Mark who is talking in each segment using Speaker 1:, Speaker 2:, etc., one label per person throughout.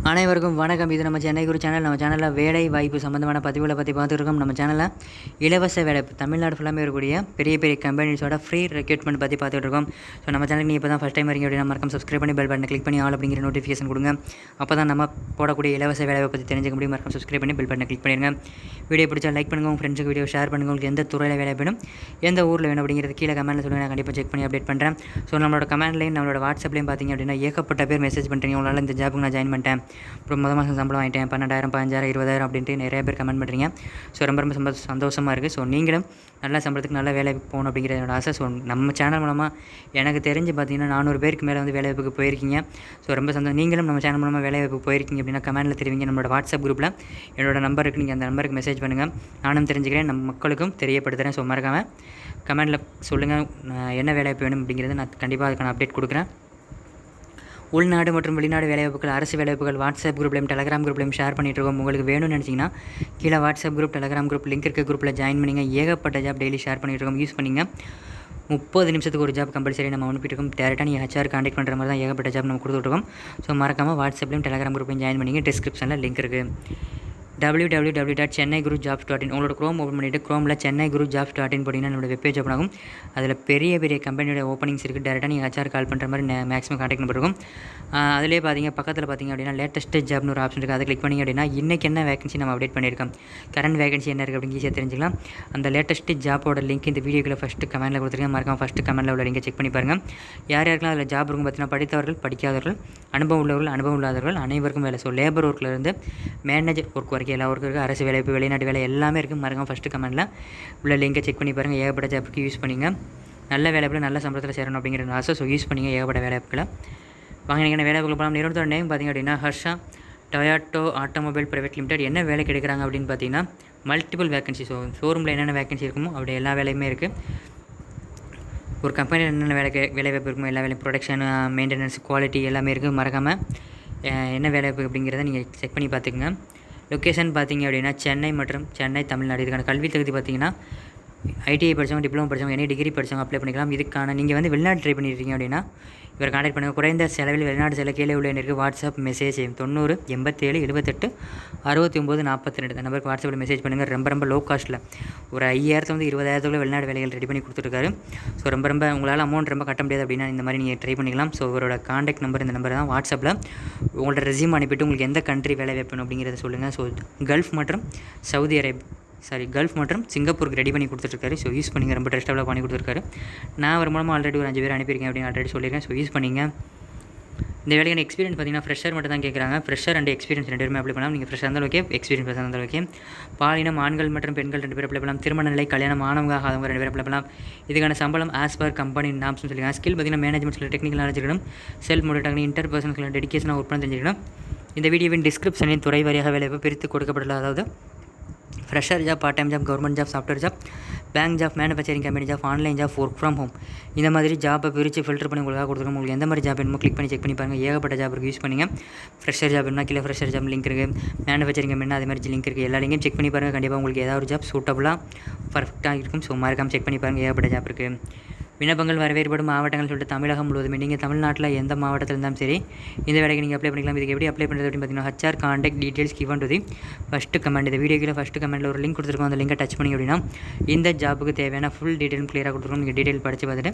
Speaker 1: அனைவருக்கும் வணக்கம். இது நம்ம சென்னை குரு சேனல். நம்ம சேனலில் வேலை வாய்ப்பு சம்மந்தமான பதிவுகளை பற்றி பார்த்துருக்கோம். நம்ம சேனலில் இலவச வேலை தமிழ்நாடு ஃபுல்லாமே இருக்கக்கூடிய பெரிய பெரிய கம்பெனிஸோட ஃப்ரீ ரெக்ரூட்மெண்ட் பற்றி பார்த்துட்டு இருக்கோம். ஸோ நம்ம சேனலுக்கு நீங்கள் இப்போ தான் ஃபஸ்ட் டைம் வரீங்க அப்படின்னா மறக்காம சப்ஸ்கிரைப் பண்ணி பெல் பட்டனை கிளிக் பண்ணி ஆல் அப்படிங்கிற நோட்டிஃபிகேஷன் கொடுங்க. அப்போ தான் நம்ம போடக்கூடிய இலவச வேலையை பற்றி தெரிஞ்சுக்க முடியும். மறக்காம சப்ஸ்கிரைப் பண்ணி பெல் பட்டனை கிளிக் பண்ணிடுங்க. வீடியோ பிடிச்சா லைக் பண்ணுங்கள், உங்கள் ஃப்ரெண்ட்ஸுக்கு வீடியோ ஷேர் பண்ணுங்கள். உங்களுக்கு எந்த துறையில் வேலை வேணும், எந்த ஊரில் வேணும் அப்படிங்கிறது கீழே கமெண்ட்டில் சொல்லுங்கள். நான் கண்டிப்பாக செக் பண்ணி அப்டேட் பண்ணுறேன். ஸோ நம்மளோட கமெண்ட்லையும் நம்மளோட வாட்ஸ்அப்லையும் பார்த்தீங்க அப்படின்னா ஏகப்பட்ட பேர் மெசேஜ் பண்ணுறீங்க. உங்களால் இந்த ஜாப்புக்கு நான் ஜாயின் பண்ணிட்டேன், அப்புறம் மாதம் சம்பளம் வாங்கிட்டேன், 12,000 15,000 20,000 அப்படின்ட்டு நிறைய பேர் கமெண்ட் பண்ணுறீங்க. ஸோ ரொம்ப சந்தோஷமாக இருக்குது. ஸோ நீங்களும் நல்ல சம்பளத்துக்கு நல்ல வேலைக்கு போகணும் அப்படிங்கிறது என்னோட ஆசை. ஸோ நம்ம சேனல் மூலமாக எனக்கு தெரிஞ்சு பார்த்தீங்கன்னா 400 பேருக்கு மேலே வந்து வேலைவாய்ப்புக்கு போயிருக்கீங்க. ஸோ ரொம்ப சந்தோஷம். நீங்களும் நம்ம சேனல் மூலமாக வேலைவாய்ப்புக்கு போயிருக்கீங்க அப்படின்னா கமெண்ட்டில் தெரிவிங்க. நம்மளோட வாட்ஸ்அப் குரூப்பில் என்னோட நம்பர் இருக்குது, நீங்கள் அந்த நம்பருக்கு மெசேஜ் பண்ணுங்கள். நானும் தெரிஞ்சுக்கிறேன், நம்ம மக்களுக்கும் தெரியப்படுத்துகிறேன். ஸோ மறக்காமல் கமெண்ட்டில் சொல்லுங்கள் என்ன வேலைவாய்ப்பு வேணும் அப்படிங்கிறது. நான் கண்டிப்பாக அதுக்கான அப்டேட் கொடுக்குறேன். உள்நாடு மற்றும் வெளிநாடு வேலைவாய்ப்புகள், அரசு வேலைவாய்ப்புகள் வாட்ஸ்அப் குரூப்லையும் டெலகிராம் குரூப்லையும் ஷேர் பண்ணிட்டு இருக்கோம். உங்களுக்கு வேணும்னு நினச்சிங்கன்னா கீழே WhatsApp group Telegram group link இருக்க குரூப்பில் ஜாயின் பண்ணிங்க. ஏகப்பட்ட ஜாப் டெய்லி ஷேர் பண்ணிட்டு இருக்கோம், யூஸ் பண்ணிங்க. 30 நிமிஷத்துக்கு ஒரு ஜாப் கம்பல்சரி நம்ம அனுப்பிட்டு இருக்கோம். டேரெக்டாக நீங்கள் ஹெச்ஆர் கான்டெக்ட் பண்ணுற மாதிரி தான் ஏகப்பட்ட ஜாப் நம்ம கொடுத்துட்ருக்கோம். ஸோ மறக்காமல் வாட்ஸ்அப்லையும் டெலகிராம் குரூப்லையும் ஜாயின் பண்ணிங்க. டிஸ்கிரிப்ஷனில் லிங்க் இருக்குது. www.tnjob2022 உங்களோட க்ரோம் ஓப்பன் பண்ணிவிட்டு க்ரோமில் tnjob2022 போட்டிங்கன்னா நம்மளோட வெப்பேஜ் ஓப்பன் ஆகும். அதில் பெரிய பெரிய கம்பெனியோட ஓப்பனிங்ஸ் இருக்குது. டேரெக்டாக நீங்கள் ஹெச்ஆர் கால் பண்ணுற மாதிரி மேக்ஸிமம் கான்டெக்ட் நம்பர் இருக்கும். அதிலே பார்த்தீங்க பக்கத்தில் பார்த்தீங்க அப்படின்னா லேட்டஸ்ட் ஜாப்னு ஒரு ஆப்ஷன் இருக்குது. அதை கிளிக் பண்ணிங்க அப்படின்னா இன்றைக்கி என்ன வேகன்சி நம்ம அப்டேட் பண்ணியிருக்கோம், கரண்ட் வேகன்சி என்ன இருக்குது அப்படின்னு ஈஸியாக தெரிஞ்சுக்கலாம். அந்த லேட்டஸ்ட் ஜாப்போட லிங்க் இந்த வீடியோக்குள்ள ஃபஸ்ட்டு கமெண்ட்டில் கொடுத்துருக்கேன். மறக்காம ஃபஸ்ட்டு கமெண்ட்டில் உள்ள லிங்கை செக் பண்ணி பாருங்கள். யார் யாருக்கெல்லாம் அதில் ஜாப் இருக்கும் பார்த்தீங்கன்னா படித்தவர்கள், படிக்காதவர்கள், அனுபவம் உள்ளவர்கள், அனுபவம் இல்லாதவர்கள் அனைவருக்கும் வேலை. ஸோ லேபர் ஒர்க்லேருந்து மேனேஜர் ஒர்க் வரைக்கும் எல்லா ஒர்க்கு இருக்குது. அரசு வேலைப்பு, வெளிநாட்டு வேலை எல்லாமே இருக்குது. மறக்காம ஃபஸ்ட்டு கமெண்ட்டில் உள்ள லிங்கை செக் பண்ணி பாருங்கள். ஏகப்பட்ட ஜாப்புக்கு யூஸ் பண்ணிங்க. நல்ல வேலைப்பில் நல்ல சம்பளத்தில் சேரணும் அப்படிங்கிற ஆசை. ஸோ யூஸ் பண்ணிங்க ஏகப்பட்ட வேலைப்புகளை. வாங்க நீங்கள் வேலைப்புகள் போகலாம். நிறுவனத்தோட நேம் பார்த்திங்க அப்படின்னா Harsha Toyota automobile private limited. என்ன வேலை கிடைக்கிறாங்க அப்படின்னு பார்த்தீங்கன்னா மல்டிபிள் வேகன்சி. ஸோ ஷோரூமில் என்னென்ன வேகன்சி இருக்குமோ அப்படி எல்லா வேலையுமே இருக்குது. ஒரு கம்பெனியில் என்னென்ன வேலைவாய்ப்பு இருக்குமோ எல்லா வேலையும், ப்ரொடக்ஷன், மெயின்டெனன்ஸ், குவாலிட்டி எல்லாமே இருக்குது. மறக்காமல் என்ன வேலைவாய்ப்பு அப்படிங்கிறத நீங்கள் செக் பண்ணி பார்த்துக்குங்க. லொக்கேஷன் பார்த்திங்க அப்படின்னா சென்னை மற்றும் சென்னை தமிழ்நாடு. இதுக்கான கல்வி தகுதி பார்த்திங்கன்னா ஐடிஐ படித்தவங்க, டிப்ளமோ படித்தவங்க, எனி டிகிரி படித்தவங்க அப்ளை பண்ணிக்கலாம். இதுக்கான நீங்கள் வந்து வெளிநாடு ட்ரை பண்ணியிருக்கீங்க அப்படின்னா இவர் கான்டெக்ட் பண்ணுங்கள். குறைந்த செலவில் வெளிநாடு செல்ல கீழே உள்ள எனக்கு வாட்ஸ்அப் மெசேஜ் 90 87 78 69 42 இந்த நம்பருக்கு வாட்ஸ்அப்பில் மெசேஜ் பண்ணுங்கள். ரொம்ப லோ காஸ்ட்டில் ஒரு 5,000 வந்து 20,000 வெளிநாடு வேலைகள் ரெடி பண்ணி கொடுத்துருக்காரு. ஸோ ரொம்ப உங்களால் அமௌண்ட் ரொம்ப கட்ட முடியாது அப்படின்னா இந்த மாதிரி நீங்கள் ட்ரை பண்ணிக்கலாம். ஸோ இவரோட கான்டாக்ட் நம்பர் இந்த நம்பர் தான். வாட்ஸ்அப்பில் உங்களோட ரெஸ்யூம் அனுப்பிட்டு உங்களுக்கு எந்த கண்ட்ரி வேலை வைப்பணும் அப்படிங்கிறத சொல்லுங்கள். ஸோ கல்ஃப் மற்றும் சிங்கப்பூருக்கு ரெடி பண்ணி கொடுத்துருக்காரு. ஸோ யூஸ் பண்ணிங்க. ரொம்ப ட்ரஸ்டபுளாக பண்ணி கொடுத்துருக்காரு. நான் அவர் மூலமாக ஆல்ரெடி ஒரு 5 பேர் அனுப்பியிருக்கேன் அப்படின்னு ஆல்ரெடி சொல்லியிருக்கேன். ஸோ யூஸ் பண்ணிங்க. இந்த வேலைக்கான எக்ஸ்பீரியன்ஸ் பார்த்தீங்கன்னா ஃப்ரெஷர் மட்டும் தான் கேட்குறாங்க. ஃப்ரெஷர் அண்ட் எக்ஸ்பீரியன்ஸ் 2 பேருமே அப்ளை பண்ணலாம். நீங்கள் ஃப்ரெஷ்ஷாக இருந்தாலும் ஓகே, எக்ஸ்பீரியன்ஸ் இருந்தாலும் ஓகே. பாலினம் ஆண்கள் மற்றும் பெண்கள் 2 பேர் அப்ளை பண்ணலாம். திருமண நிலை, கல்யாணம் ஆனவங்க ஆகாதவங்க 2 பேர் அப்ளை பண்ணலாம். இதுக்கான சம்பளம் ஆஸ் பர் கம்பெனி நாம்ஸ்னு சொல்லியிருக்காங்க. ஸ்கில் பார்த்தீங்கன்னா மேனேஜ்மெண்ட், டெக்னிக்கல் நாலேஜ் இருக்கணும். செல்ஃப் மோட்டிவேட், இன்டர்பர்சனல் டெடிகேஷனாக ஒர்க் பண்ண தெரிஞ்சுக்கணும். இந்த வீடியோவின் டிஸ்கிரிப்ஷனில் துறை வாரியாக வேலைவாய்ப்பு பிரித்து கொடுக்கப்படல. அதாவது fresher job, part time job, government job, software job, bank job, manufacturing company job, online job, work from home, இந்த மாதிரி ஜாப்பை பிரித்து ஃபில்டர் பண்ணி உங்களுக்காக கொடுத்துருக்கோம். உங்களுக்கு எந்த மாதிரி ஜாப் வேணுமோ கிளிக் பண்ணி செக் பண்ணி பாருங்கள். ஏகப்பட்ட ஜாப் இருக்குது, யூஸ் பண்ணுங்கள். ஃப்ரெஷர் ஜாப் வேணும்னா கீழே ஃப்ரெஷர் ஜாப் லிங்க் இருக்குது. மேனுஃபேக்சரிங் கம்பெனி அதே மாதிரி லிங்க் இருக்குது. எல்லா லிங்கையும் செக் பண்ணி பாருங்கள். கண்டிப்பாக உங்களுக்கு ஏதாவது ஒரு ஜாப் சூட்டபுளாக பர்ஃபெக்டாக இருக்கும். ஸோ மறக்காமல் செக் பண்ணி பாருங்கள். ஏகப்பட்ட ஜாப் இருக்குது. விண்ணப்பங்கள் வேறுபடும் மாவட்டங்கள் சொல்லிட்டு தமிழகம் முழுவதுமே நீங்கள் தமிழ்நாட்டில் எந்த மாவட்டத்தில் இருந்தாலும் சரி இந்த வேலைக்கு நீங்கள் அப்ளை பண்ணிக்கலாம். இதுக்கு எப்படி அப்ளை பண்ணுறது அப்படின்னு பார்த்தீங்கன்னா HR contact details given to the first comment. இந்த வீடியோக்கில் ஃபஸ்ட்டு கமெண்ட்டில் ஒரு லிங்க் கொடுத்துருக்கோம். அந்த லிங்கை டச் பண்ணி அப்படின்னா இந்த ஜாப்புக்கு தேவையான ஃபுல் டீட்டெயில் கிளியராக கொடுத்துருக்கோம். நீங்கள் டீட்டெயில் படித்து பார்த்துட்டு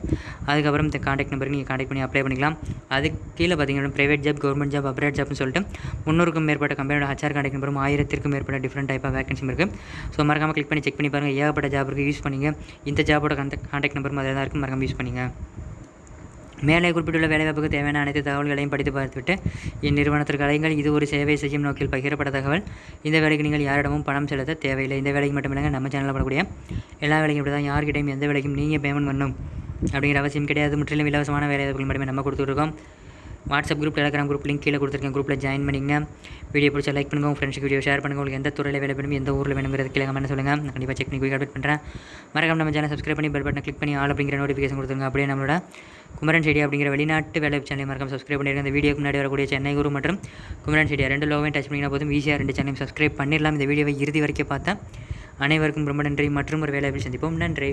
Speaker 1: அதுக்கப்புறம் இந்த கான்டாக்ட் நம்பருக்கு நீங்கள் கான்டாக்ட் பண்ணி அப்ளை பண்ணிக்கலாம். அதுக்கு கீழே பார்த்தீங்கன்னா private job, government job, abroad ஜாப்னு சொல்லிட்டு 300க்கும் மேற்பட்ட கம்பெனியோட ஹெச்ஆர் கான்டாக்ட் நம்பரும் 1000க்கும் மேற்பட்ட டிஃப்ரெண்ட் டைப் ஆஃப் வேகன்சி இருக்குது. ஸோ மறக்காமல் கிளிக் பண்ணி செக் பண்ணி பாருங்கள். ஏகப்பட்ட ஜாப் இருக்குது, யூஸ் பண்ணிங்க. இந்த ஜாப்போட கான்டாக்ட் நம்பரும் அதில் தான் இருக்குது, மறக்காமல் யூஸ் பண்ணிங்க. மேலே குறிப்பிட்டுள்ள வேலைவாய்ப்புக்கு தேவையான அனைத்து தகவல்களையும் படித்து பார்த்துவிட்டு இந்நிறுவனத்திற்கு அழைங்கள். இது ஒரு சேவை செய்யும் நோக்கில் பகிரப்பட்ட தகவல். இந்த வேலைக்கு நீங்கள் யாரிடமும் பணம் செலுத்த தேவையில்லை. இந்த வேலைக்கு மட்டுமில்லைங்க, நம்ம சேனலில் படக்கூடிய எல்லா வேலைக்கும் இப்படி தான். யார்கிட்டையும் எந்த வேலைக்கும் நீங்கள் பேமெண்ட் பண்ணணும் அப்படிங்கிற அவசியம் கிடையாது. முற்றிலும் இலவசமான வேலைவாய்ப்புகள் மட்டுமே நம்ம கொடுத்துருக்கோம். WhatsApp group, Telegram group link கீழே கொடுத்துருக்கேன். குரூப்பில் ஜாயின் பண்ணிங்க. வீடியோ பிடிச்சா லைக் பண்ணுங்கள், உங்கள் ஃப்ரெண்ட்ஸுக்கு வீடியோ ஷேர் பண்ணுங்கள். உங்களுக்கு எந்த துறையில் வேலை வேணும், எந்த ஊரில் வேணுங்கிறது கீழே கமெண்ட் சொல்லுங்கள். நான் கண்டிப்பாக செக் பண்ணி அப்டேட் பண்ணுறேன். மறக்காம நம்ம சேனல் சப்ஸ்கிரைப் பண்ணி பெல் பட்டனை கிளிக் பண்ணி ஆல் அப்படிங்கிற நோட்டிஃபிகேஷன் கொடுத்துருங்க. அப்படியே நம்மளோட குமரன் செடி அப்படிங்கிற வெளிநாட்டு வேலை சேனலை மறக்காம சப்ஸ்கிரைப் பண்ணியிருக்கேன். இந்த வீடியோக்கு முன்னாடி வரக்கூடிய சென்னை குரு மற்றும் குமரன் செடியா 2 லோவையும் டச் பண்ணிங்கன்னா போதும் ஈஸியாக 2 சேனலையும் சப்ஸ்கிரைப் பண்ணிடலாம். இந்த வீடியோவை இறுதி வரைக்கும் பார்த்தேன். அனைவருக்கும் ரொம்ப நன்றி. மற்றும் ஒரு வேலையில் சந்திப்போம். நன்றி.